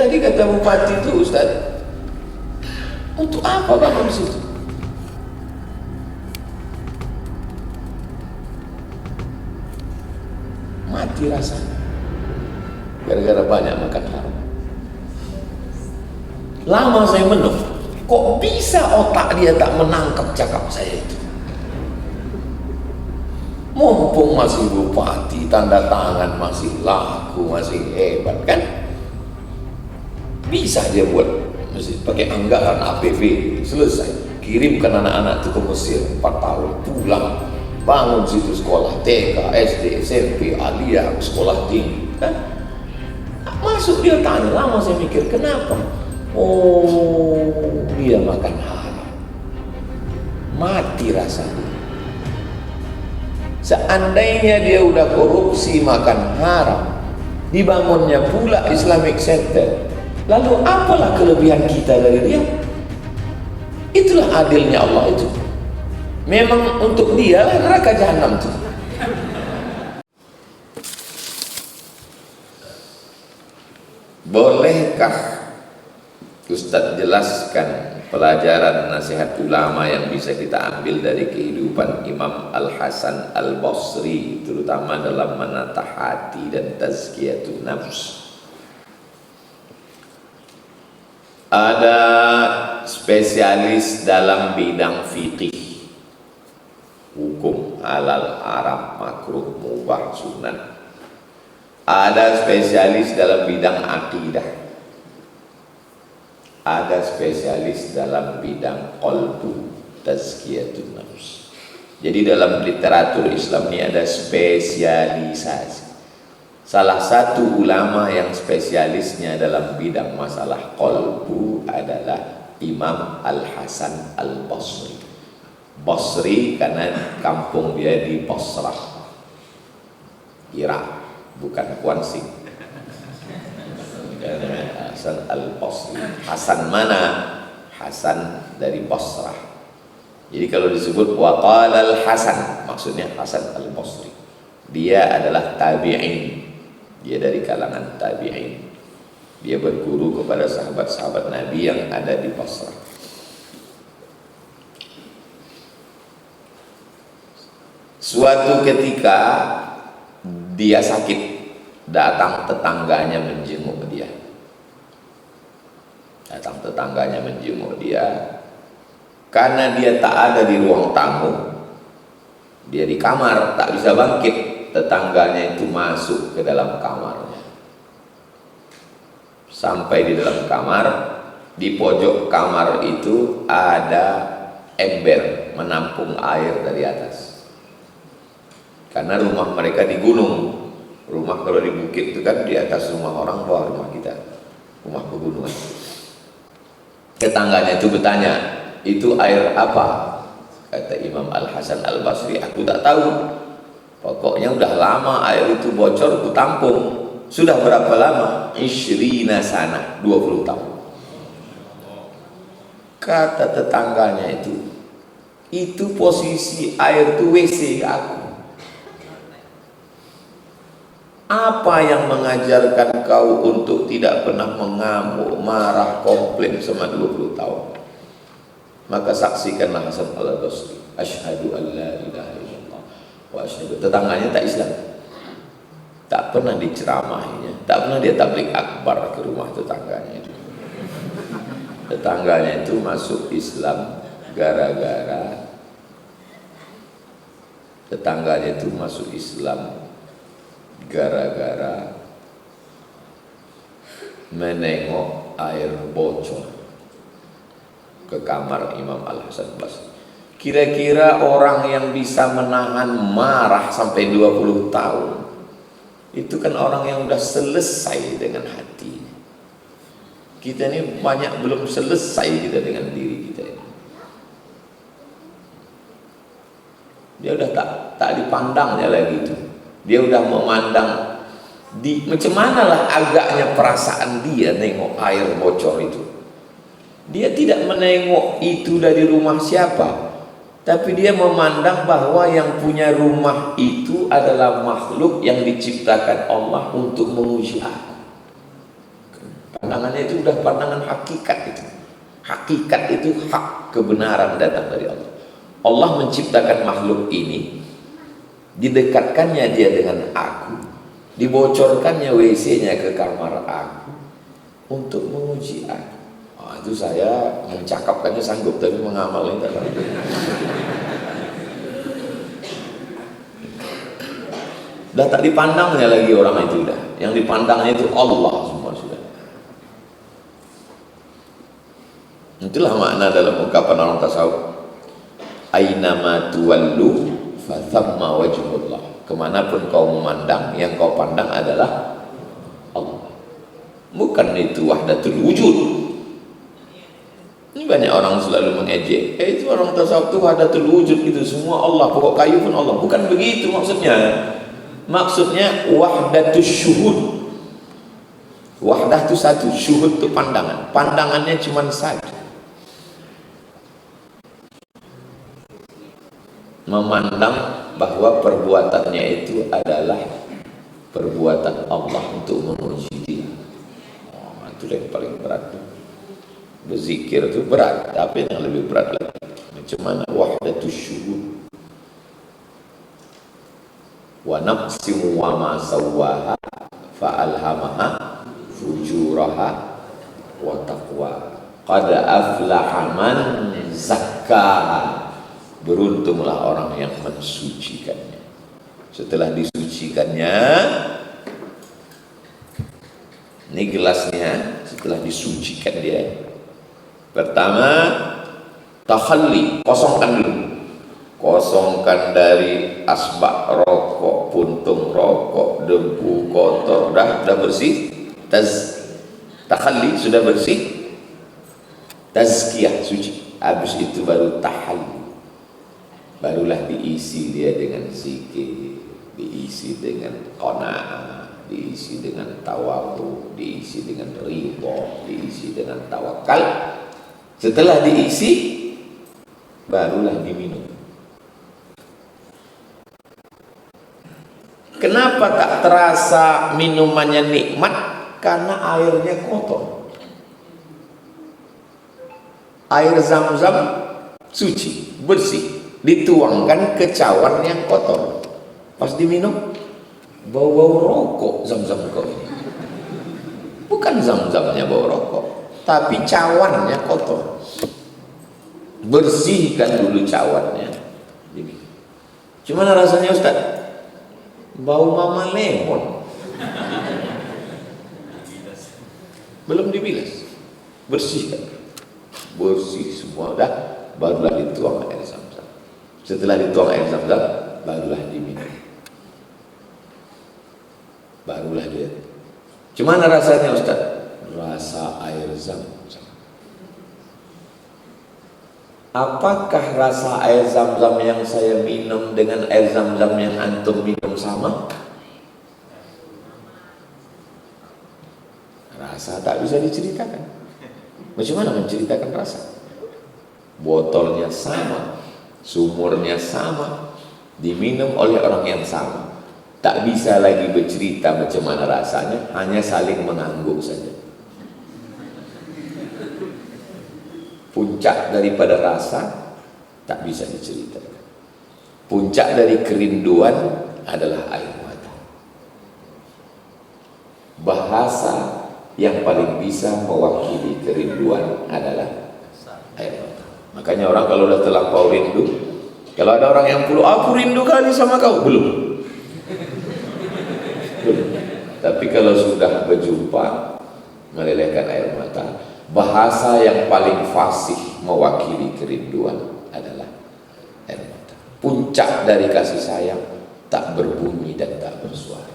Tadi kata bupati itu, Ustaz, untuk apa bangun di situ? Mati rasanya gara-gara banyak makan haram. Lama saya menung, kok bisa otak dia tak menangkap cakap saya itu? Mumpung masih bupati, tanda tangan masih laku, masih hebat kan? Bisa dia buat masih pakai anggaran APB, selesai, kirimkan anak-anak itu ke Mesir 4 tahun, pulang, bangun situ sekolah TK, SD, SMP, aliyah, sekolah tinggi kan? Masuk dia tanya, lama saya mikir kenapa? Oh, dia makan haram, mati rasanya. Seandainya dia udah korupsi makan haram, dibangunnya pula Islamic Center, lalu apalah kelebihan kita dari dia? Itulah adilnya Allah itu. Memang untuk dia lah neraka jahanam itu. Bolehkah Ustadz jelaskan pelajaran nasihat ulama yang bisa kita ambil dari kehidupan Imam Al-Hasan Al-Basri, terutama dalam menatah hati dan tazkiyatun nafs? Ada spesialis dalam bidang fikih, hukum halal, haram, makruh, mubah, sunat. Ada spesialis dalam bidang akidah. Ada spesialis dalam bidang qalbu, tazkiyatun nafs. Jadi dalam literatur Islam ini ada spesialisasi. Salah satu ulama yang spesialisnya dalam bidang masalah qalbu adalah Imam Al-Hasan Al-Basri. Basri karena kampung dia di Basrah, Irak, bukan Kuansing. Hasan Al-Basri. Hasan mana? Hasan dari Basrah. Jadi kalau disebut waqala Al-Hasan, maksudnya Hasan Al-Basri. Dia adalah tabi'in. Dia dari kalangan tabi'in. Dia berguru kepada sahabat-sahabat Nabi yang ada di Basrah. Suatu ketika dia sakit, datang tetangganya menjenguk dia. Karena dia tak ada di ruang tamu, dia di kamar, tak bisa bangkit. Tetangganya itu masuk ke dalam kamarnya. Sampai di dalam kamar, di pojok kamar itu ada ember menampung air dari atas. Karena rumah mereka di gunung. Rumah kalau di bukit itu kan di atas rumah orang, bawah rumah kita, rumah pegunungan. Tetangganya itu bertanya, itu air apa? Kata Imam Al-Hasan Al-Basri, aku tak tahu. Pokoknya udah lama air itu bocor, aku tampung. Sudah berapa lama? 20 sana, 20 tahun. Kata tetangganya itu posisi air itu WC aku. Apa yang mengajarkan kau untuk tidak pernah mengamuk, marah, komplain selama 20 tahun? Maka saksikanlah Hasan Al-Basri. Asyhadu an la ilaha illallah wa asyhadu. Tetangganya tak Islam, tak pernah diceramahinya, tak pernah dia tabligh akbar ke rumah tetangganya itu. Tetangganya itu masuk Islam gara-gara menengok air bocor ke kamar Imam Al-Hasan Basri. Kira-kira orang yang bisa menahan marah sampai 20 tahun itu kan orang yang udah selesai dengan hati. Kita ini banyak belum selesai kita dengan diri kita ini. Dia udah tak dipandangnya lagi itu. Dia udah memandang macam mana lah agaknya perasaan dia nengok air bocor itu. Dia tidak menengok itu dari rumah siapa, tapi dia memandang bahwa yang punya rumah itu adalah makhluk yang diciptakan Allah untuk menguji aku. Pandangannya itu udah pandangan hakikat itu. Hakikat itu hak kebenaran datang dari Allah. Allah menciptakan makhluk ini, didekatkannya dia dengan aku, dibocorkannya WC-nya ke kamar aku untuk menguji aku. Itu saya mencakapkannya sanggup, tapi mengamalnya tidak sanggup. Udah tak dipandangnya lagi orang itu, udah yang dipandangnya itu Allah semua sudah. Itulah makna dalam ungkapan orang tasawuf, ainama tuwallu fathamma wajhullah. Kemanapun kau memandang, yang kau pandang adalah Allah. Bukan itu wahdatul wujud. Ini banyak orang selalu mengejek, itu orang tasawuf itu wahdatul wujud, itu semua Allah, pokok kayu pun Allah. Bukan begitu maksudnya. Maksudnya wahdatus syuhud. Wahdah itu satu, syuhud itu pandangan. Pandangannya cuma satu. Memandang bahwa perbuatannya itu adalah perbuatan Allah untuk menguji dia. Itu yang paling berat. Berzikir itu berat, tapi yang lebih berat lagi, macam mana wahdatus syuhud. Wa naqsimu wa ma sawwaha fa'alhamaha fujuraha wa taqwa qad aflaha man zakkaha. Beruntunglah orang yang mensucikannya. Setelah disucikannya, ini gelasnya, setelah disucikan dia, pertama takhalli, kosongkan dulu. Kosongkan dari asbak rokok, puntung rokok, debu, kotor, udah bersih. Takhalli sudah bersih, tazkiyah suci. Habis itu baru tahalli, barulah diisi dia dengan zikir, diisi dengan qanaah, diisi dengan tawadhu, diisi dengan ridha, diisi dengan tawakal. Setelah diisi, barulah diminum. Kenapa tak terasa minumannya nikmat? Karena airnya kotor. Air zam-zam suci, bersih, dituangkan ke cawan yang kotor. Pas diminum, bau-bau rokok zam-zam kau ini. Bukan zam-zamnya bau rokok, tapi cawannya kotor. Bersihkan dulu cawannya. Gimana rasanya Ustaz? Bau mama lemon. Belum dibilas, bersihkan, bersih semua dah, barulah dituang air zam-zam. Setelah dituang air zam-zam, barulah diminum, barulah dia. Gimana rasanya Ustaz? Rasa air zam-zam. Apakah rasa air zam-zam yang saya minum dengan air zam-zam yang antum minum sama? Rasa tak bisa diceritakan. Bagaimana menceritakan rasa? Botolnya sama, sumurnya sama, diminum oleh orang yang sama. Tak bisa lagi bercerita macam mana rasanya, hanya saling mengangguk saja. Puncak daripada rasa tak bisa diceritakan. Puncak dari kerinduan adalah air mata. Bahasa yang paling bisa mewakili kerinduan adalah air mata. Makanya orang kalau sudah terlampau rindu, kalau ada orang yang puluh, aku rindu kali sama kau, belum. Tapi kalau sudah berjumpa, melelehkan air mata. Bahasa yang paling fasih mewakili kerinduan adalah air mata. Puncak dari kasih sayang tak berbunyi dan tak bersuara.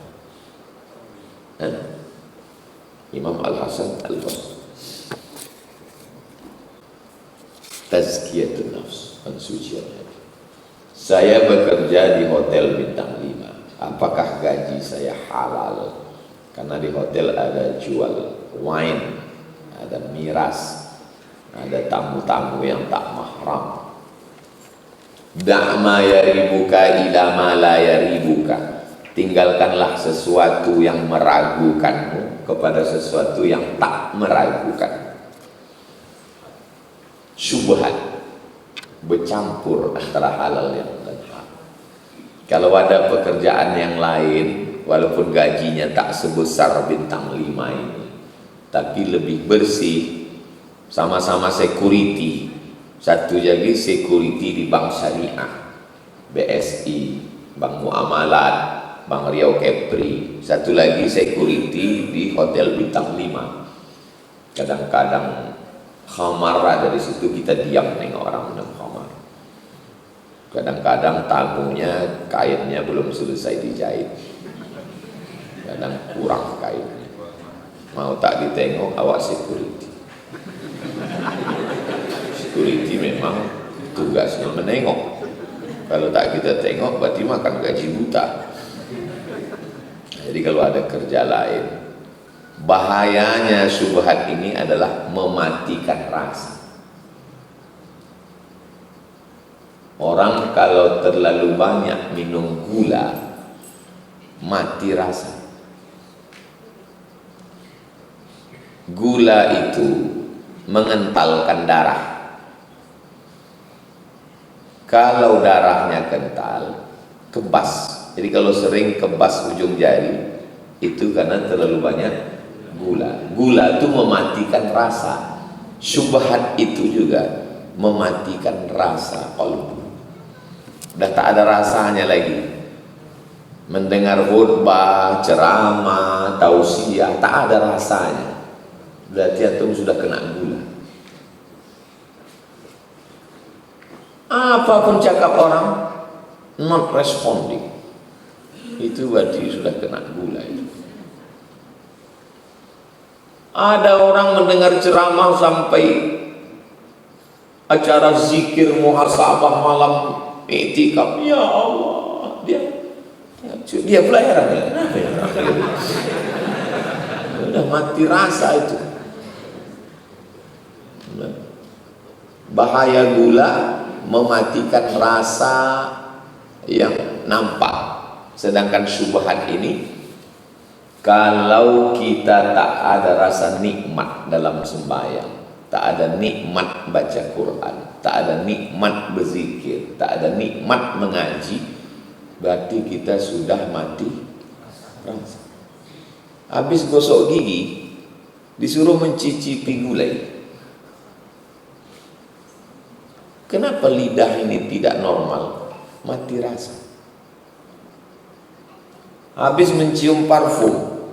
Imam Al-Hasan Al-Basri, tazkiyatun nafs, pensucian hati. Saya bekerja di hotel bintang 5. Apakah gaji saya halal? Karena di hotel ada jual wine, ada miras, ada tamu-tamu yang tak mahram. Da'ma yaribuka ila ma la yaribuka. tinggalkanlah sesuatu yang meragukanmu kepada sesuatu yang tak meragukan. Syubhat bercampur antara halal dan haram. Kalau ada pekerjaan yang lain, walaupun gajinya tak sebesar bintang 5 ini, tapi lebih bersih, sama-sama security. Satu lagi security di bank syariah, BSI, Bank Muamalat, Bank Riau Kepri. Satu lagi security di hotel bintang 5. Kadang-kadang khamar ada di situ, kita diam nengok orang minum khamar. Kadang-kadang tamunya kainnya belum selesai dijahit, kadang kurang kainnya, mau tak ditengok awak security. Security memang tugasnya menengok, kalau tak kita tengok berarti makan gaji buta. Jadi kalau ada kerja lain, bahayanya syubhat ini adalah mematikan rasa. Orang kalau terlalu banyak minum gula, mati rasa. Gula itu mengentalkan darah. Kalau darahnya kental, kebas. Jadi kalau sering kebas ujung jari, itu karena terlalu banyak gula. Gula itu mematikan rasa. Syubhat itu juga mematikan rasa qalbu. Udah tak ada rasanya lagi. Mendengar khutbah, ceramah, tausiah, tak ada rasanya. Berarti antum sudah kena gula. Apapun cakap orang, not responding, itu berarti sudah kena gula itu. Ada orang mendengar ceramah sampai acara zikir muhasabah malam iktikaf, ya Allah, dia pula heran ya, kenapa ya? Udah mati rasa itu. Bahaya gula mematikan rasa yang nampak. Sedangkan syubhat ini, kalau kita tak ada rasa nikmat dalam sembahyang, tak ada nikmat baca Quran, tak ada nikmat berzikir, tak ada nikmat mengaji, berarti kita sudah mati rasa. Habis gosok gigi, disuruh mencicipi gulai. Kenapa lidah ini tidak normal? Mati rasa. Habis mencium parfum,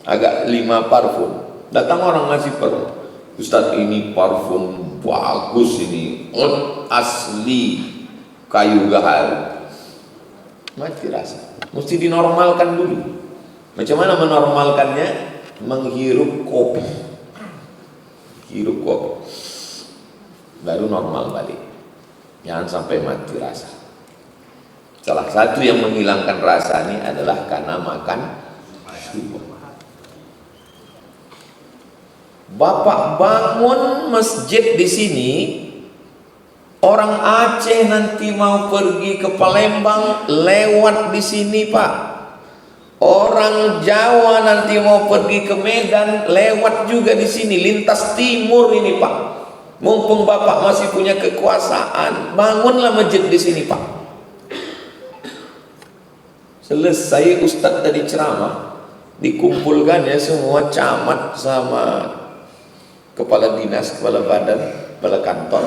agak 5 parfum, datang orang ngasih parfum, Ustaz ini parfum bagus ini, asli kayu gahar. Mati rasa. Mesti dinormalkan dulu. Macam mana menormalkannya? Menghirup kopi. Hirup kopi, baru normal balik. Jangan sampai mati rasa. Salah satu yang menghilangkan rasa ini adalah karena makan syubhat. Bapak bangun masjid di sini, orang Aceh nanti mau pergi ke Palembang lewat di sini, Pak. Orang Jawa nanti mau pergi ke Medan lewat juga di sini, lintas timur ini, Pak. Mumpung Bapak masih punya kekuasaan, bangunlah masjid di sini, Pak. Selesai Ustadz tadi ceramah, dikumpulkan ya semua camat sama kepala dinas, kepala badan, kepala kantor.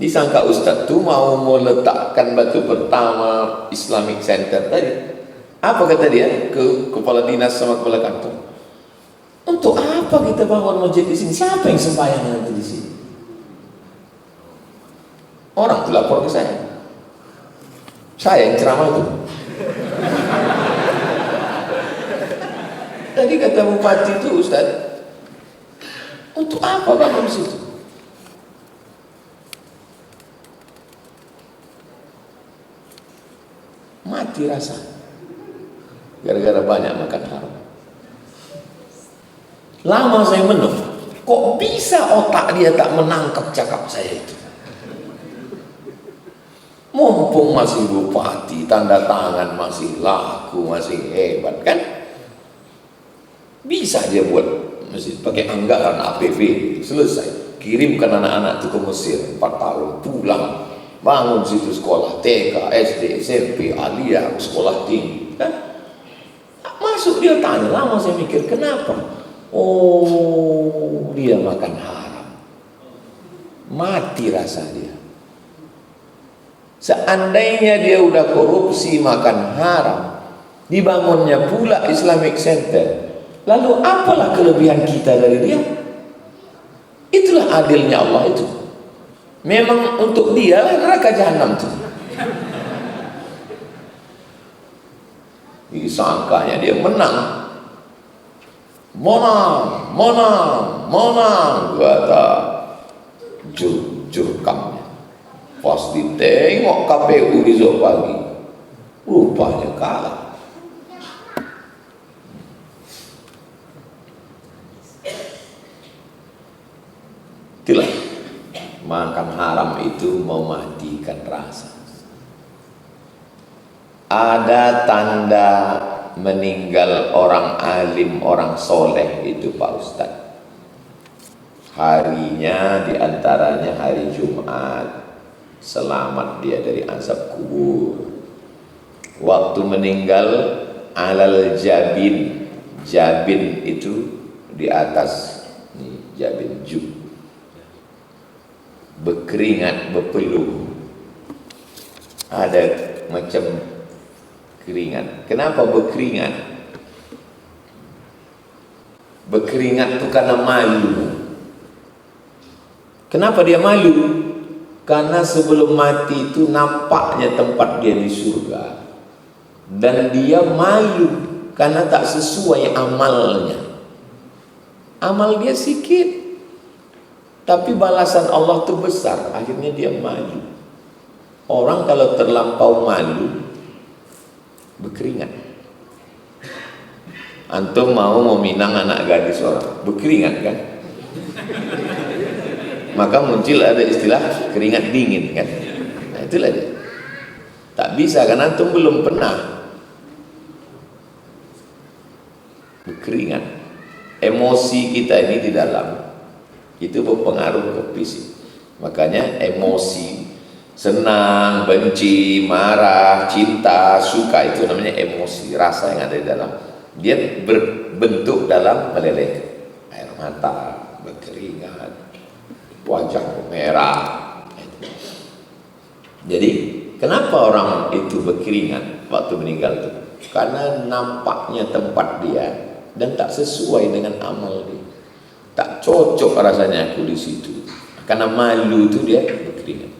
Disangka Ustadz tuh mau meletakkan batu pertama Islamic Center tadi. Apa kata dia ke kepala dinas sama kepala kantor? Untuk apa kita bangun masjid di sini? Siapa yang sembahyang nanti di sini? Orang tuh lapor ke saya yang ceramah itu. Tadi kata bupati itu, Ustaz, untuk apa bangun di situ? Mati rasa, gara-gara banyak makan haram. Lama saya menung, kok bisa otak dia tak menangkap cakap saya itu? Mumpung masih bupati, tanda tangan masih laku, masih hebat kan? Bisa dia buat masjid pakai anggaran APB, selesai. Kirimkan anak-anak itu ke Mesir 4 tahun, pulang, bangun situ sekolah TK, SD, SMP, aliyah, sekolah tinggi kan? Masuk dia tanya, lama saya mikir kenapa? Oh, dia makan haram, mati rasa dia. Seandainya dia udah korupsi, makan haram, dibangunnya pula Islamic Center, lalu apalah kelebihan kita dari dia? Itulah adilnya Allah itu. Memang untuk dia lah neraka jahanam itu. Disangkanya dia menang. Menang, kata jurkamnya. Pas ditengok KPU besok pagi, rupanya kalah. Itulah, makan haram itu mematikan rasa. Ada tanda meninggal orang alim, orang soleh itu Pak Ustadz. Harinya diantaranya hari Jumat, selamat dia dari azab kubur. Waktu meninggal alal jabin, jabin itu di atas nih, jabin jub, berkeringat, berpeluh, ada macam keringat. Kenapa berkeringat? Berkeringat itu karena malu. Kenapa dia malu? Karena sebelum mati itu nampaknya tempat dia di surga, dan dia malu karena tak sesuai amalnya. Amal dia sedikit, tapi balasan Allah itu besar. Akhirnya dia malu. Orang kalau terlampau malu, berkeringat. Antum mau meminang anak gadis orang, berkeringat kan? Maka muncul ada istilah keringat dingin kan? Nah itulah dia. Tak bisa kan, antum belum pernah berkeringat. Emosi kita ini di dalam itu berpengaruh ke fisik. Makanya emosi senang, benci, marah, cinta, suka itu namanya emosi, rasa yang ada di dalam. Dia berbentuk dalam meleleh, air mata, berkeringat, wajah merah. Jadi kenapa orang itu berkeringat waktu meninggal itu? Karena nampaknya tempat dia dan tak sesuai dengan amal dia. Tak cocok rasanya aku di situ. Karena malu itu dia berkeringat.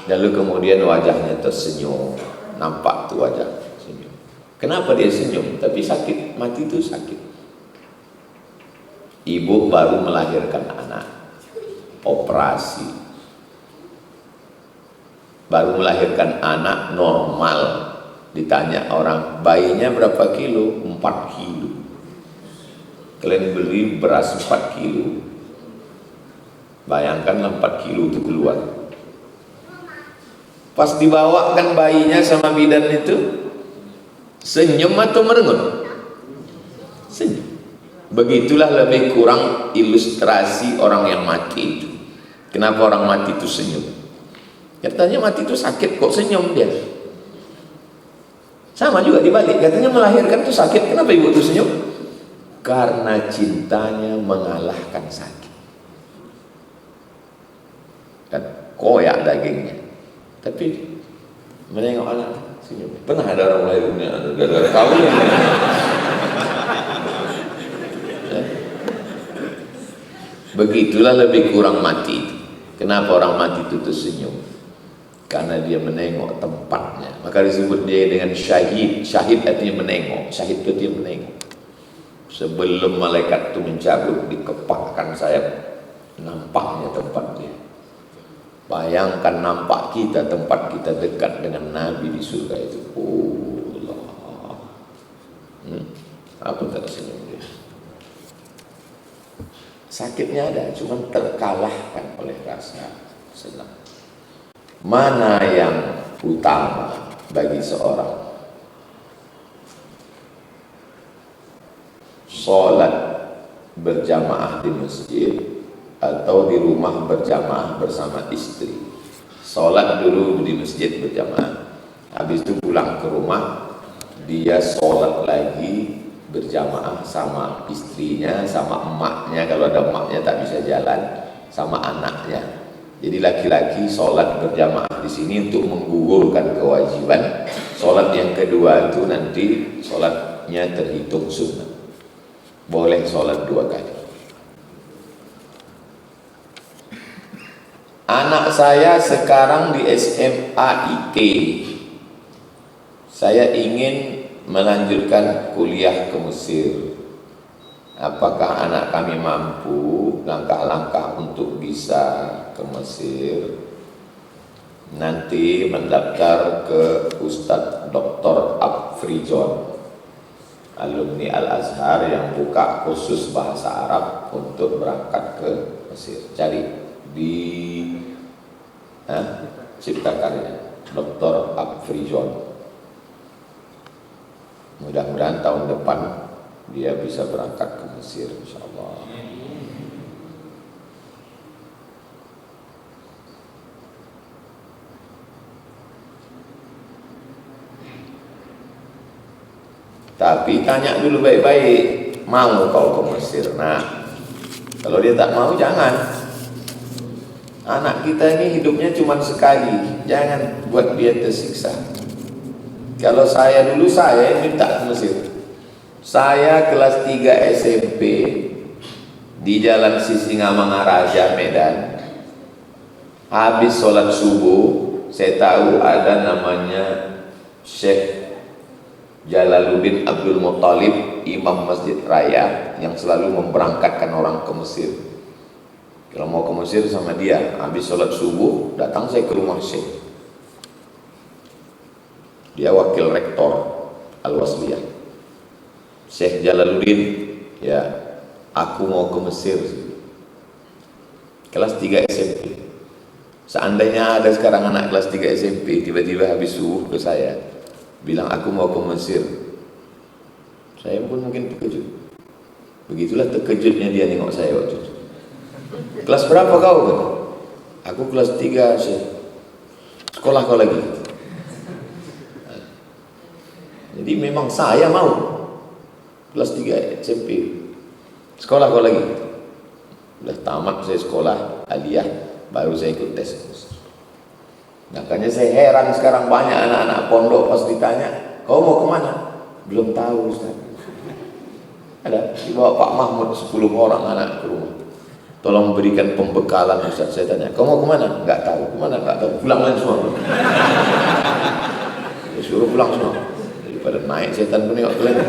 Lalu kemudian wajahnya tersenyum, nampak tuh wajah senyum. Kenapa dia senyum? Tapi sakit, mati itu sakit. Ibu baru melahirkan anak, operasi, baru melahirkan anak normal. Ditanya orang, bayinya berapa kilo? 4 kilo. Kalian beli beras 4 kilo, bayangkan 4 kilo itu keluar. Pas dibawakan bayinya sama bidan itu, senyum atau merengut? Senyum. Begitulah lebih kurang ilustrasi orang yang mati itu. Kenapa orang mati itu senyum? Katanya mati itu sakit, kok senyum dia? Sama juga dibalik, katanya melahirkan itu sakit, kenapa ibu itu senyum? Karena cintanya mengalahkan sakit. Kan koyak dagingnya, tapi menengok anak senyum. Pernah ada orang melahirkannya gara-gara kawin. Begitulah lebih kurang mati. Kenapa orang mati itu tersenyum? Karena dia menengok tempatnya. Maka disebut dia dengan syahid. Syahid artinya menengok. Syahid itu dia menengok. Sebelum malaikat itu mencabut, dikepakkan sayap, nampaknya tempat dia. Bayangkan nampak kita, tempat kita dekat dengan Nabi di surga itu. Oh Allah. Apa tak senyum dia? Sakitnya ada, cuma terkalahkan oleh rasa senang. mana yang utama bagi seorang? Sholat berjamaah di masjid atau di rumah berjamaah bersama istri? Sholat dulu di masjid berjamaah, habis itu pulang ke rumah dia sholat lagi berjamaah sama istrinya, sama emaknya kalau ada emaknya tak bisa jalan, sama anaknya. Jadi laki-laki sholat berjamaah di sini untuk menggugurkan kewajiban. Sholat yang kedua itu nanti sholatnya terhitung sunnah, boleh sholat 2 kali. Anak saya sekarang di SMA IT. Saya ingin melanjutkan kuliah ke Mesir. Apakah anak kami mampu langkah-langkah untuk bisa ke Mesir? Nanti mendaftar ke Ustadz Dr. Afrizon, alumni Al-Azhar yang buka khusus bahasa Arab untuk berangkat ke Mesir. Cari di Cipta Karya Dr. Afrizon. Mudah-mudahan tahun depan dia bisa berangkat ke Mesir, insyaallah. Tapi tanya dulu baik-baik, mau kau ke Mesir? Nah, kalau dia tak mau, jangan. Anak kita ini hidupnya cuma sekali, jangan buat dia tersiksa. Kalau saya dulu, saya minta ke Mesir. Saya kelas 3 SMP di Jalan Sisingamangaraja, Medan. Habis sholat subuh, saya tahu ada namanya Syekh Jalaluddin Abdul Muttalib, Imam Masjid Raya, yang selalu memberangkatkan orang ke Mesir. Kalau mau ke Mesir sama dia, habis sholat subuh, datang saya ke rumah Syekh. Dia wakil rektor Al-Wasliyah. Syekh Jalaluddin, ya, aku mau ke Mesir. Kelas 3 SMP. Seandainya ada sekarang anak kelas 3 SMP tiba-tiba habis subuh ke saya, bilang aku mau ke Mesir, saya pun mungkin terkejut. Begitulah terkejutnya dia nengok saya waktu itu. Kelas berapa kau? Aku kelas 3, Syekh. Sekolah kau lagi? Jadi memang saya mau kelas 3 SMP. Sekolah kau lagi? Udah tamat saya sekolah aliyah, baru saya ikut tes. Makanya saya heran sekarang banyak anak-anak pondok pas ditanya, kau mau kemana? Belum tahu, Ustaz. Ada dibawa Pak Mahmud 10 orang anak ke rumah. Tolong berikan pembekalan, Ustaz. Saya tanya, kau mau kemana? Enggak tahu. Kemana? Enggak tahu. Pulang lain semua. Saya suruh pulang semua. Daripada naik setan pun nengok kalian.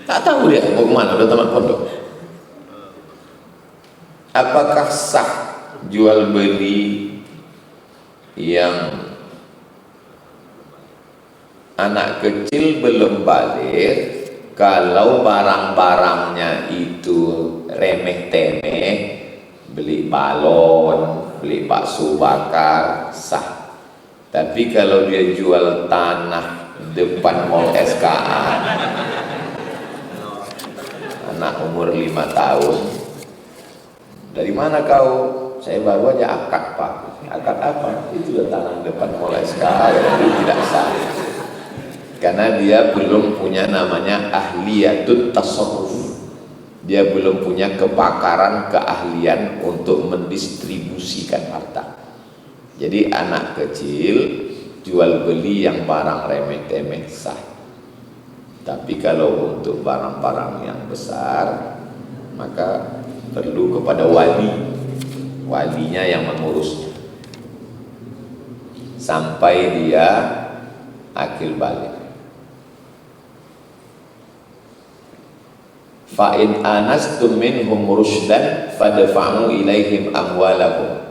Tak tahu dia mau kemana, udah tamat pondok. Apakah sah jual beli yang anak kecil belum balik kalau barang-barangnya itu remeh-temeh, beli balon, beli bakso bakar, sah. Tapi kalau dia jual tanah depan mall SKA, anak umur 5 tahun, dari mana kau? Saya baru aja akad, Pak. Akad apa? Itu tanah depan mall SKA, jadi tidak sah. Karena dia belum punya namanya ahliyatut tasarruf. Dia belum punya kepakaran, keahlian untuk mendistribusikan harta. Jadi anak kecil jual beli yang barang remeh-temeh sah. Tapi kalau untuk barang-barang yang besar, maka perlu kepada walinya yang mengurusnya sampai dia akil balik. Fa in anastum minhum rusydan fadfa'u ilaihim amwalahum.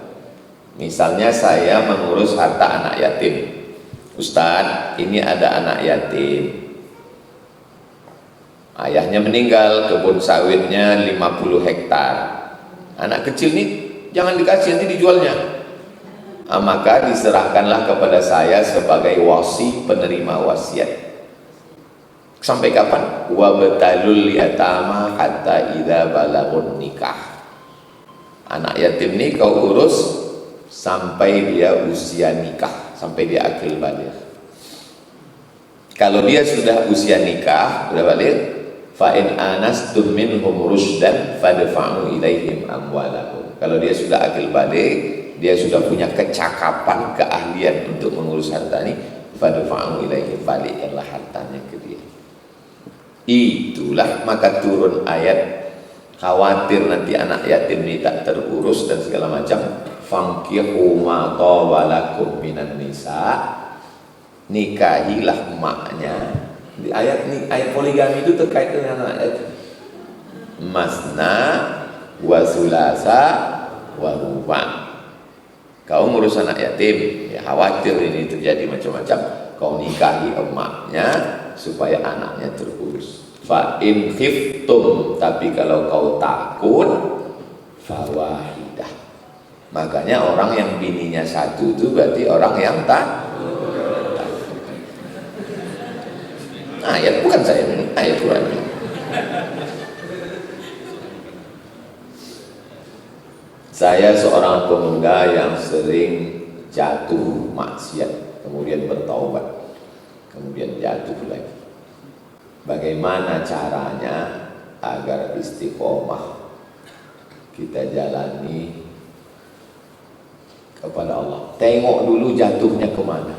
Misalnya saya mengurus harta anak yatim. Ustaz, ini ada anak yatim, ayahnya meninggal, kebun sawitnya 50 hektar. Anak kecil nih jangan dikasih, nanti dijualnya. maka diserahkanlah kepada saya sebagai wasi penerima wasiat. Sampai kapan? Wa batalul yatama hatta idza balagun nikah. Anak yatim ini kau urus sampai dia usia nikah, sampai dia akil baligh. Kalau dia sudah usia nikah, sudah baligh, fa in anastum minhum rusydan fadfa'u ilaihim amwalahum. Kalau dia sudah akil baligh, dia sudah punya kecakapan, keahlian untuk mengurus harta ini, fadfa'u ilaihim, balikkanlah hartanya ke dia. Itulah maka turun ayat, khawatir nanti anak yatim ini tak terurus dan segala macam. Fankihu ma tawalakum minan nisa, nikahilah maknya. Di ayat ini, ayat poligami itu terkait dengan ayat masna wa sulasa wa ruba'. Kau ngurus anak yatim, ya khawatir ini terjadi macam-macam, kau nikahi emaknya supaya anaknya terurus. Fa in khiftum, tapi kalau kau takut, fawahidah. Makanya orang yang bininya satu itu berarti orang yang takut. Ayat bukan saya ini, ayat Quran. Saya seorang pemuda yang sering jatuh maksiat, kemudian bertaubat, kemudian jatuh lagi. Bagaimana caranya agar istiqomah kita jalani kepada Allah? Tengok dulu jatuhnya kemana.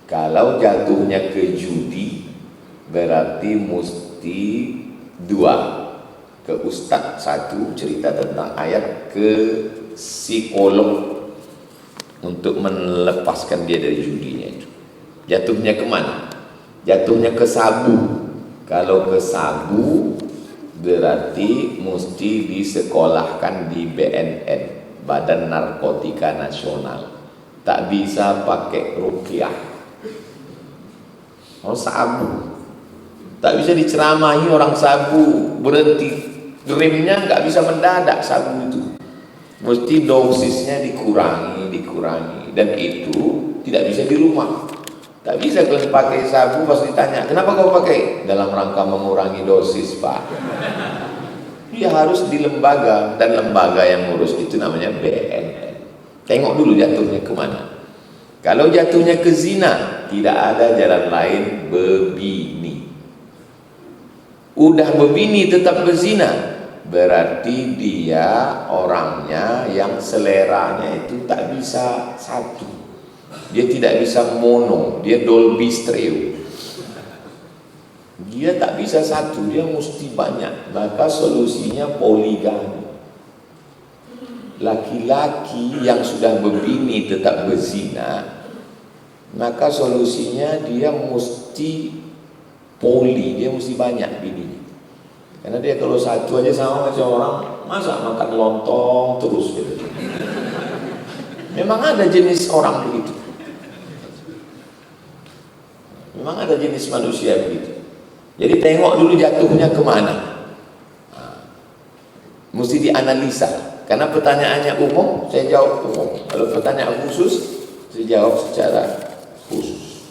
Kalau jatuhnya ke judi, berarti mesti dua. Ke ustaz satu, cerita tentang ayat, ke psikolog untuk melepaskan dia dari judinya itu. Jatuhnya kemana? Jatuhnya ke sabu. Kalau ke sabu, berarti mesti disekolahkan di BNN, Badan Narkotika Nasional. Tak bisa pakai ruqyah. Oh, sabu tak bisa diceramahi orang sabu, berhenti remnya nggak bisa mendadak sabu itu, mesti dosisnya dikurangi, dan itu tidak bisa di rumah. Tak bisa kau pakai sabu pas ditanya kenapa kau pakai, dalam rangka mengurangi dosis pak. Dia harus di lembaga, dan lembaga yang ngurus itu namanya BNN. Tengok dulu jatuhnya kemana. Kalau jatuhnya ke zina, tidak ada jalan lain, bebini. Udah bebini tetap berzina, berarti dia orangnya yang seleranya itu tak bisa satu. Dia tidak bisa mono, dia Dolby stereo. Dia tak bisa satu, dia mesti banyak. Maka solusinya poligami. Laki-laki yang sudah bebini tetap berzina, maka solusinya dia mesti poli, dia mesti banyak bininya. Karena dia kalau satu aja sama macam orang, masa makan lontong terus gitu. Memang ada jenis orang begitu. Memang ada jenis manusia begitu. Jadi tengok dulu jatuhnya kemana. Mesti dianalisa. Karena pertanyaannya umum, saya jawab umum. Kalau pertanyaan khusus, saya jawab secara khusus.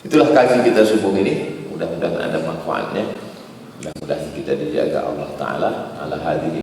Itulah kaji kita subuh ini. Mudah-mudahan ada manfaatnya. Mudah-mudahan kita dijaga Allah Ta'ala ala hadirin.